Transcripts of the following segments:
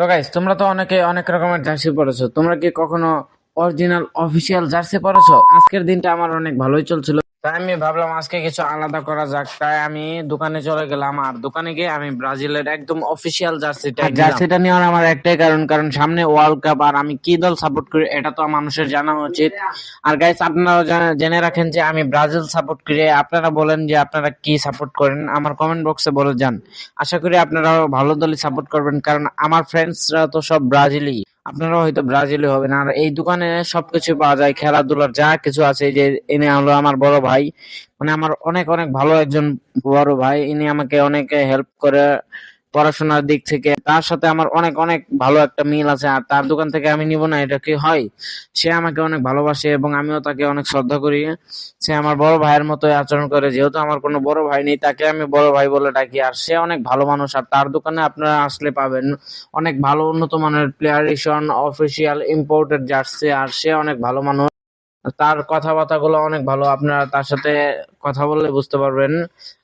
তো গাইস, তোমরা তো অনেকে অনেক রকমের জার্সি পরেছো। তোমরা কি কখনো অরিজিনাল অফিসিয়াল জার্সি পরেছো? আজকের দিনটা আমার অনেক ভালোই চলছিল, তাই আমি ভাবলাম আজকে কিছু আলাদা করা যাক। তাই আমি দোকানে চলে গেলাম, আর দোকানে গিয়ে আমি ব্রাজিলের একদম অফিসিয়াল জার্সিটা নিলাম। জার্সিটা নেওয়ার আমার একটাই কারণ, সামনে ওয়ার্ল্ড কাপ আর আমি কি দল সাপোর্ট করি এটা তো মানুষের জানা উচিত। আর গাইস, আপনারাও জেনে রাখেন যে আমি ব্রাজিল সাপোর্ট করি। আপনারা বলেন যে আপনারা কি সাপোর্ট করেন, আমার কমেন্ট বক্সে বলে যান। আশা করি আপনারাও ভালো দলই সাপোর্ট করবেন, কারণ আমার ফ্রেন্ডসরা তো সব ব্রাজিলই। আপনারাও হয়তো ব্রাজিলই হবেন। আর এই দোকানে সবকিছু পাওয়া যায়, খেলাধুলার যা কিছু আছে। এই যে ইনি হলো আমার বড় ভাই, মানে আমার অনেক অনেক ভালো একজন বড় ভাই। ইনি আমাকে অনেক হেল্প করে পড়াশোনার দিক থেকে। তার সাথে আমার অনেক অনেক ভালো একটা মিল আছে, আর তার দোকান থেকে আমি নিব না এটা কি হয়? সে আমাকে অনেক ভালোবাসে এবং আমিও তাকে অনেক শ্রদ্ধা করি। সে আমার বড় ভাইয়ের মতোই আচরণ করে। যেহেতু আমার কোনো বড় ভাই নেই, তাকে আমি বড় ভাই বলে ডাকি। আর সে অনেক ভালো মানুষ, আর তার দোকানে আপনারা আসলে পাবেন অনেক ভালো উন্নত মানের প্লেয়ারেশন, অফিসিয়াল ইম্পোর্টেড জার্সি। আর সে অনেক ভালো মানুষ, তার কথাবার্তাগুলো অনেক ভালো। আপনারা তার সাথে কথা বললে বুঝতে পারবেন।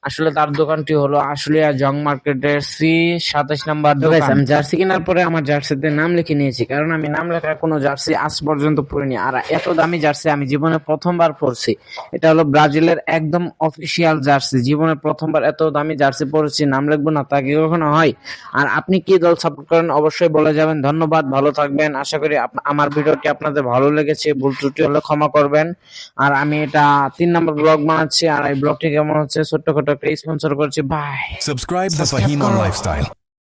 আসলে তার দোকানটি হলো আশুলিয়া জং মার্কেটের C27 নাম্বার দোকান। আমি জার্সি কেনার পরে আমার জার্সিতে নাম লিখে নিয়েছি, কারণ আমি নাম লেখা কোনো জার্সি আজ পর্যন্ত পরিনি। আর এত দামি জার্সি আমি জীবনে প্রথমবার পরছি। এটা হলো ব্রাজিলের একদম অফিসিয়াল জার্সি। জীবনে প্রথমবার এত দামি জার্সি পরেছি, নাম লিখবো না তা কি কখনো হয়? আর আপনি কি দল সাপোর্ট করেন অবশ্যই বলে যাবেন। ধন্যবাদ, ভালো থাকবেন। আশা করি আমার ভিডিওটি আপনাদের ভালো লেগেছে। ভুল ত্রুটি হলে ক্ষমা করবেন। আর আমি এটা 3 নম্বর ব্লগ বানাচ্ছি, আর এই ব্লগটি কেমন হচ্ছে ছোট্ট একটা স্পন্সর করছি। By. Subscribe the Fahim on Lifestyle.